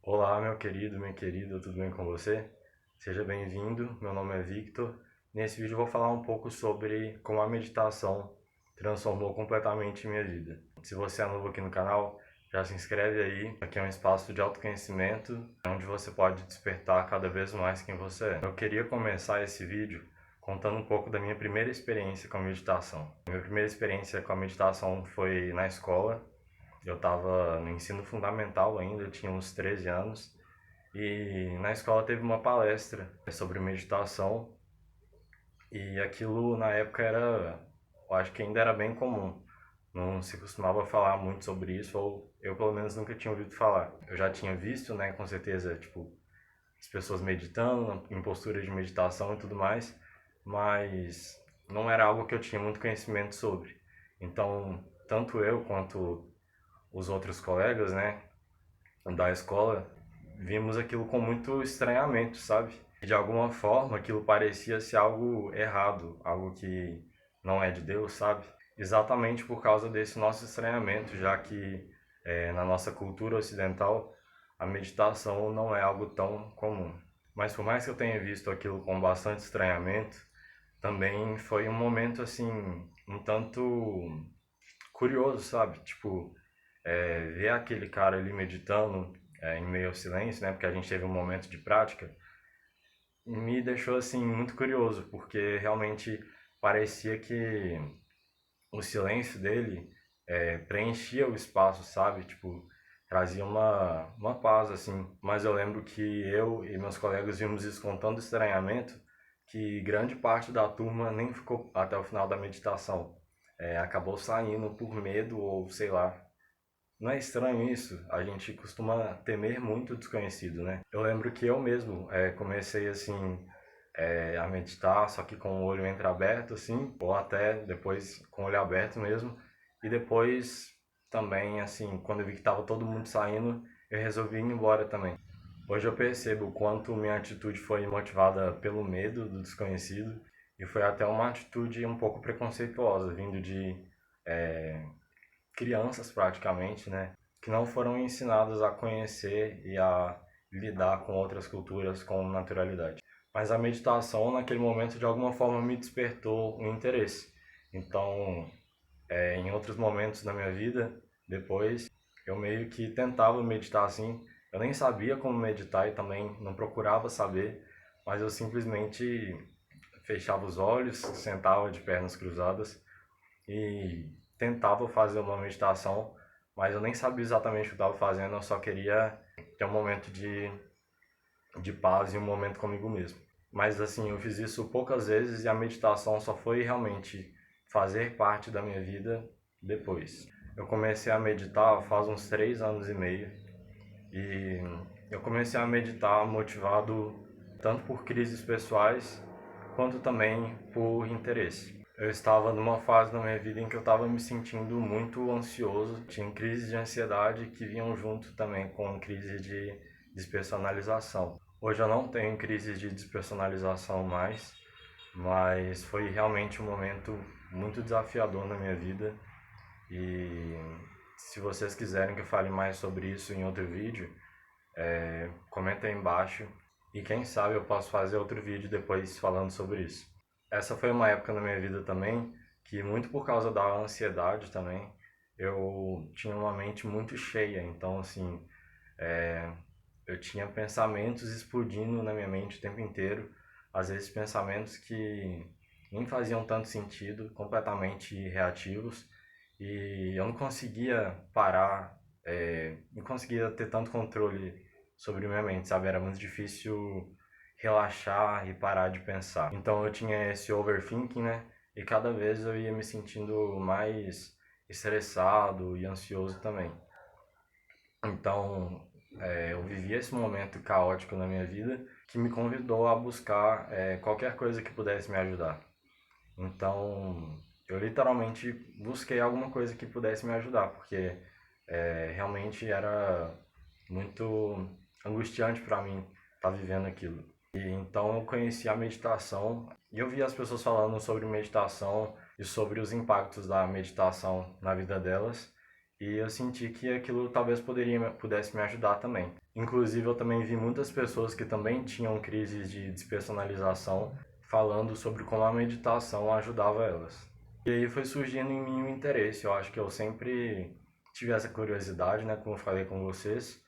Olá, meu querido, minha querida, tudo bem com você? Seja bem-vindo, meu nome é Victor. Nesse vídeo eu vou falar um pouco sobre como a meditação transformou completamente minha vida. Se você é novo aqui no canal, já se inscreve aí. Aqui é um espaço de autoconhecimento, onde você pode despertar cada vez mais quem você é. Eu queria começar esse vídeo contando um pouco da minha primeira experiência com a meditação. Minha primeira experiência com a meditação foi na escola. Eu estava no ensino fundamental ainda, eu tinha uns 13 anos, e na escola teve uma palestra sobre meditação, e aquilo na época era, eu acho que ainda era bem comum. Não se costumava falar muito sobre isso, ou eu pelo menos nunca tinha ouvido falar. Eu já tinha visto, né, com certeza, tipo, as pessoas meditando, em postura de meditação e tudo mais, mas não era algo que eu tinha muito conhecimento sobre. Então, tanto eu quanto os outros colegas, né, da escola, vimos aquilo com muito estranhamento, sabe? De alguma forma, aquilo parecia ser algo errado, algo que não é de Deus, sabe? Exatamente por causa desse nosso estranhamento, já que na nossa cultura ocidental a meditação não é algo tão comum. Mas por mais que eu tenha visto aquilo com bastante estranhamento, também foi um momento assim, um tanto curioso, sabe? Tipo, ver aquele cara ali meditando em meio ao silêncio, né? Porque a gente teve um momento de prática, me deixou assim muito curioso, porque realmente parecia que o silêncio dele preenchia o espaço, sabe? Tipo, trazia uma paz, assim. Mas eu lembro que eu e meus colegas vimos isso com tanto estranhamento que grande parte da turma nem ficou até o final da meditação. Acabou saindo por medo ou sei lá. Não é estranho isso? A gente costuma temer muito o desconhecido, né? Eu lembro que eu mesmo comecei assim a meditar, só que com o olho entreaberto, assim, ou até depois com o olho aberto mesmo. E depois também, assim, quando eu vi que estava todo mundo saindo, eu resolvi ir embora também. Hoje eu percebo o quanto minha atitude foi motivada pelo medo do desconhecido e foi até uma atitude um pouco preconceituosa, vindo de crianças praticamente, né, que não foram ensinadas a conhecer e a lidar com outras culturas com naturalidade. Mas a meditação naquele momento de alguma forma me despertou um interesse. Então, em outros momentos da minha vida, depois, eu meio que tentava meditar assim. Eu nem sabia como meditar e também não procurava saber, mas eu simplesmente fechava os olhos, sentava de pernas cruzadas e tentava fazer uma meditação, mas eu nem sabia exatamente o que eu estava fazendo, eu só queria ter um momento de paz e um momento comigo mesmo. Mas assim, eu fiz isso poucas vezes e a meditação só foi realmente fazer parte da minha vida depois. Eu comecei a meditar faz uns 3 anos e meio e eu comecei a meditar motivado tanto por crises pessoais quanto também por interesse. Eu estava numa fase da minha vida em que eu estava me sentindo muito ansioso, tinha crises de ansiedade que vinham junto também com crise de despersonalização. Hoje eu não tenho crise de despersonalização mais, mas foi realmente um momento muito desafiador na minha vida e se vocês quiserem que eu fale mais sobre isso em outro vídeo, comenta aí embaixo e quem sabe eu posso fazer outro vídeo depois falando sobre isso. Essa foi uma época na minha vida também que, muito por causa da ansiedade também, eu tinha uma mente muito cheia. Então, assim, eu tinha pensamentos explodindo na minha mente o tempo inteiro. Às vezes, pensamentos que nem faziam tanto sentido, completamente reativos. E eu não conseguia parar, não conseguia ter tanto controle sobre minha mente, sabe? Era muito difícil relaxar e parar de pensar. Então eu tinha esse overthinking, né? E cada vez eu ia me sentindo mais estressado e ansioso também. Então eu vivia esse momento caótico na minha vida que me convidou a buscar qualquer coisa que pudesse me ajudar. Então eu literalmente busquei alguma coisa que pudesse me ajudar, porque realmente era muito angustiante para mim estar vivendo aquilo. E então eu conheci a meditação e eu vi as pessoas falando sobre meditação e sobre os impactos da meditação na vida delas. e eu senti que aquilo talvez pudesse me ajudar também. Inclusive, eu também vi muitas pessoas que também tinham crises de despersonalização falando sobre como a meditação ajudava elas. E aí foi surgindo em mim o interesse. Eu acho que eu sempre tive essa curiosidade, né, como eu falei com vocês,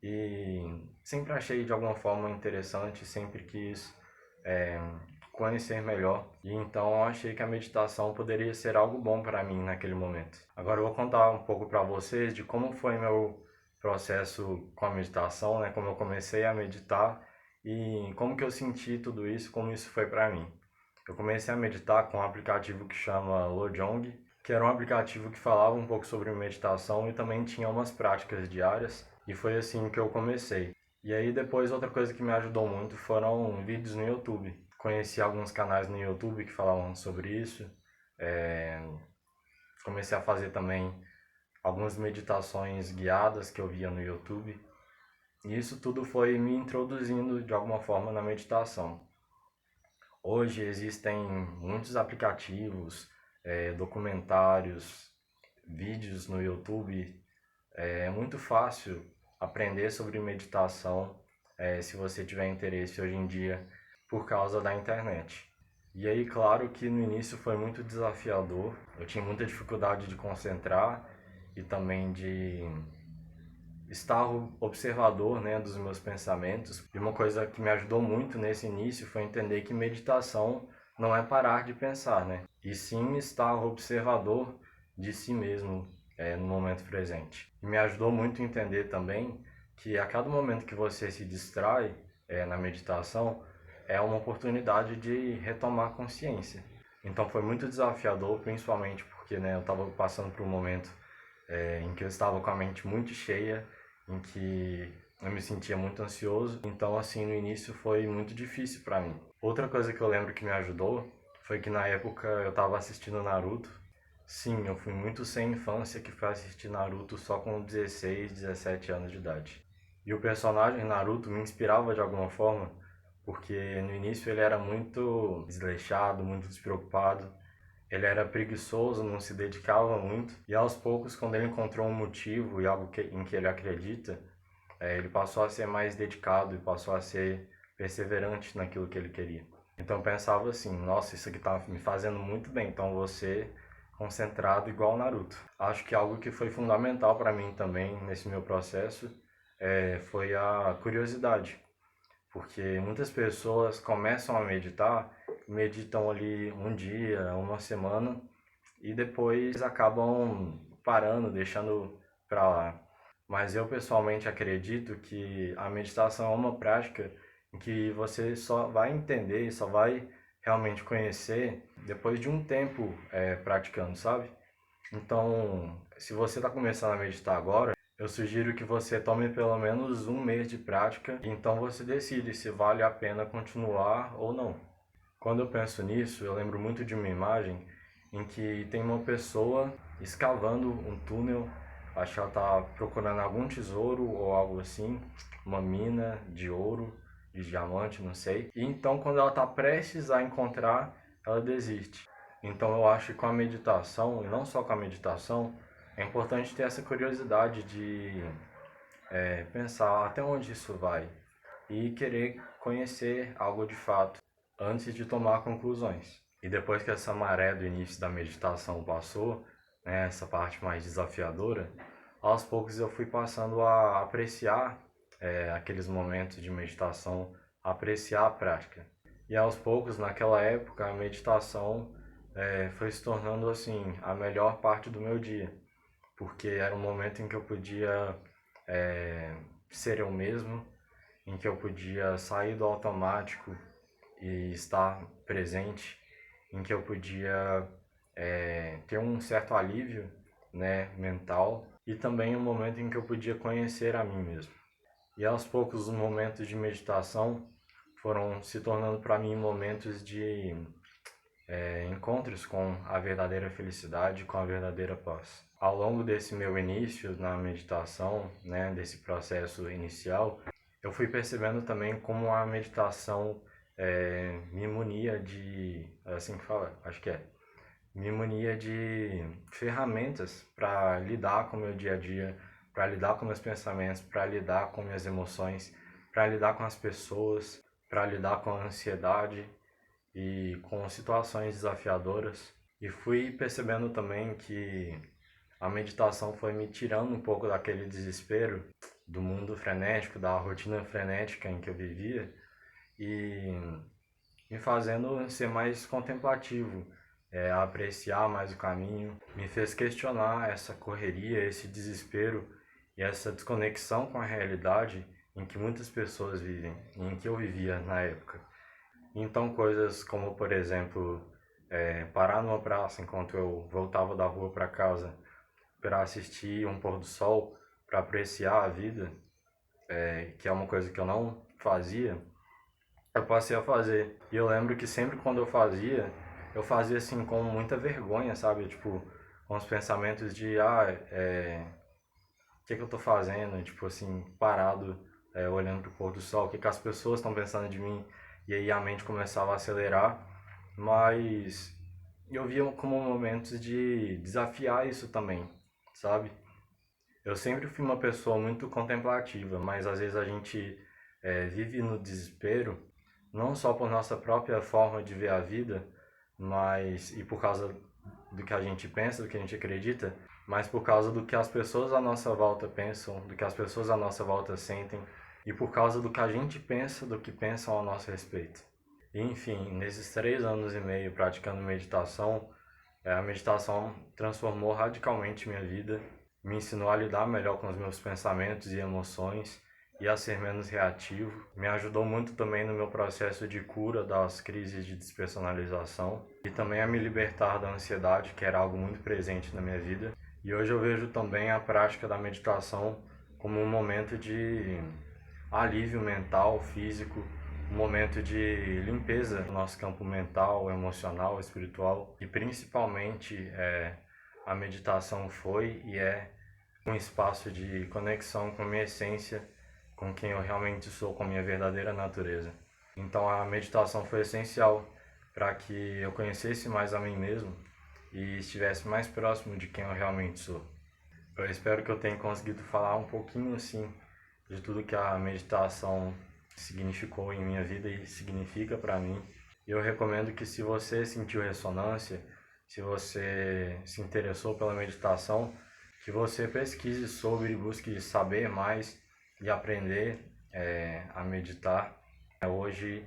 e sempre achei de alguma forma interessante, sempre quis é, conhecer melhor. E então eu achei que a meditação poderia ser algo bom para mim naquele momento. Agora eu vou contar um pouco para vocês de como foi meu processo com a meditação, né? Como eu comecei a meditar e como que eu senti tudo isso, como isso foi para mim. Eu comecei a meditar com um aplicativo que chama Lojong, que era um aplicativo que falava um pouco sobre meditação e também tinha umas práticas diárias, e foi assim que eu comecei. E aí depois outra coisa que me ajudou muito foram vídeos no YouTube. Conheci alguns canais no YouTube que falavam sobre isso. É, Comecei a fazer também algumas meditações guiadas que eu via no YouTube. E isso tudo foi me introduzindo de alguma forma na meditação. Hoje existem muitos aplicativos, documentários, vídeos no YouTube. É muito fácil aprender sobre meditação, se você tiver interesse hoje em dia, por causa da internet. E aí, claro que no início foi muito desafiador, eu tinha muita dificuldade de concentrar e também de estar observador, né, dos meus pensamentos. E uma coisa que me ajudou muito nesse início foi entender que meditação não é parar de pensar, né, e sim estar observador de si mesmo, no momento presente. E me ajudou muito a entender também que a cada momento que você se distrai, na meditação, é uma oportunidade de retomar consciência. Então foi muito desafiador, principalmente porque, né, eu estava passando por um momento em que eu estava com a mente muito cheia, em que eu me sentia muito ansioso. Então, assim, no início foi muito difícil para mim. Outra coisa que eu lembro que me ajudou foi que na época eu estava assistindo Naruto. Sim, eu fui muito sem infância que foi assistir Naruto só com 16, 17 anos de idade. E o personagem Naruto me inspirava de alguma forma, porque no início ele era muito desleixado, muito despreocupado. Ele era preguiçoso, não se dedicava muito, e aos poucos, quando ele encontrou um motivo e algo em que ele acredita, ele passou a ser mais dedicado e passou a ser perseverante naquilo que ele queria. Então eu pensava assim, nossa, isso aqui tá me fazendo muito bem, então você concentrado igual o Naruto. Acho que algo que foi fundamental para mim também nesse meu processo foi a curiosidade, porque muitas pessoas começam a meditar, meditam ali um dia, uma semana e depois acabam parando, deixando para lá. Mas eu pessoalmente acredito que a meditação é uma prática em que você só vai entender e só vai realmente conhecer depois de um tempo praticando, sabe? Então, se você está começando a meditar agora, eu sugiro que você tome pelo menos um mês de prática, e então você decide se vale a pena continuar ou não. Quando eu penso nisso, eu lembro muito de uma imagem em que tem uma pessoa escavando um túnel, acho que ela está procurando algum tesouro ou algo assim, uma mina de ouro, de diamante, não sei. E então, quando ela está prestes a encontrar, ela desiste. Então, eu acho que com a meditação, e não só com a meditação, é importante ter essa curiosidade de pensar até onde isso vai e querer conhecer algo de fato antes de tomar conclusões. E depois que essa maré do início da meditação passou, né, essa parte mais desafiadora, aos poucos eu fui passando a apreciar aqueles momentos de meditação, apreciar a prática. E aos poucos, naquela época, a meditação foi se tornando assim a melhor parte do meu dia, porque era um momento em que eu podia ser eu mesmo, em que eu podia sair do automático e estar presente, em que eu podia ter um certo alívio, né, mental, e também um momento em que eu podia conhecer a mim mesmo. E aos poucos os momentos de meditação foram se tornando para mim momentos de encontros com a verdadeira felicidade, com a verdadeira paz. Ao longo desse meu início na meditação, né, desse processo inicial, eu fui percebendo também como a meditação me munia de, assim que fala, acho que me munia de ferramentas para lidar com o meu dia a dia, para lidar com meus pensamentos, para lidar com minhas emoções, para lidar com as pessoas, para lidar com a ansiedade e com situações desafiadoras. E fui percebendo também que a meditação foi me tirando um pouco daquele desespero do mundo frenético, da rotina frenética em que eu vivia e me fazendo ser mais contemplativo, apreciar mais o caminho. Me fez questionar essa correria, esse desespero e essa desconexão com a realidade em que muitas pessoas vivem e em que eu vivia na época. Então coisas como, por exemplo, parar numa praça enquanto eu voltava da rua para casa para assistir um pôr do sol, para apreciar a vida, que é uma coisa que eu não fazia, eu passei a fazer. E eu lembro que sempre quando eu fazia assim com muita vergonha, sabe? Tipo, com os pensamentos de, o que eu tô fazendo? Tipo assim, parado, olhando pro pôr do sol, o que as pessoas estão pensando de mim? E aí a mente começava a acelerar, mas eu via como momentos de desafiar isso também, sabe? Eu sempre fui uma pessoa muito contemplativa, mas às vezes a gente vive no desespero, não só por nossa própria forma de ver a vida, mas e por causa do que a gente pensa, do que a gente acredita, mas por causa do que as pessoas à nossa volta pensam, do que as pessoas à nossa volta sentem, e por causa do que a gente pensa, do que pensam a nosso respeito. E, enfim, nesses 3 anos e meio praticando meditação, a meditação transformou radicalmente minha vida, me ensinou a lidar melhor com os meus pensamentos e emoções e a ser menos reativo. Me ajudou muito também no meu processo de cura das crises de despersonalização e também a me libertar da ansiedade, que era algo muito presente na minha vida. E hoje eu vejo também a prática da meditação como um momento de alívio mental, físico, um momento de limpeza do nosso campo mental, emocional, espiritual e principalmente a meditação foi e é um espaço de conexão com a minha essência, com quem eu realmente sou, com a minha verdadeira natureza. Então a meditação foi essencial para que eu conhecesse mais a mim mesmo e estivesse mais próximo de quem eu realmente sou. Eu espero que eu tenha conseguido falar um pouquinho assim de tudo que a meditação significou em minha vida e significa para mim. Eu recomendo que se você sentiu ressonância, se você se interessou pela meditação, que você pesquise sobre e busque saber mais e aprender a meditar. Hoje,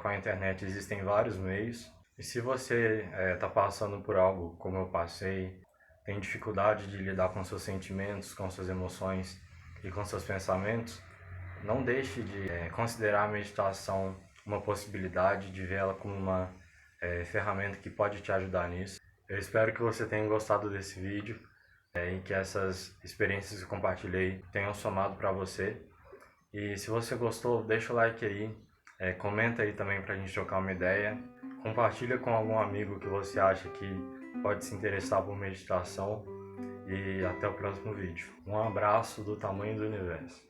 com a internet, existem vários meios. E se você está passando por algo como eu passei, tem dificuldade de lidar com seus sentimentos, com suas emoções e com seus pensamentos, não deixe de considerar a meditação uma possibilidade, de ver ela como uma ferramenta que pode te ajudar nisso. Eu espero que você tenha gostado desse vídeo e que essas experiências que eu compartilhei tenham somado para você. E se você gostou, deixa o like aí, comenta aí também para a gente trocar uma ideia, compartilha com algum amigo que você acha que pode se interessar por meditação e até o próximo vídeo. Um abraço do tamanho do universo.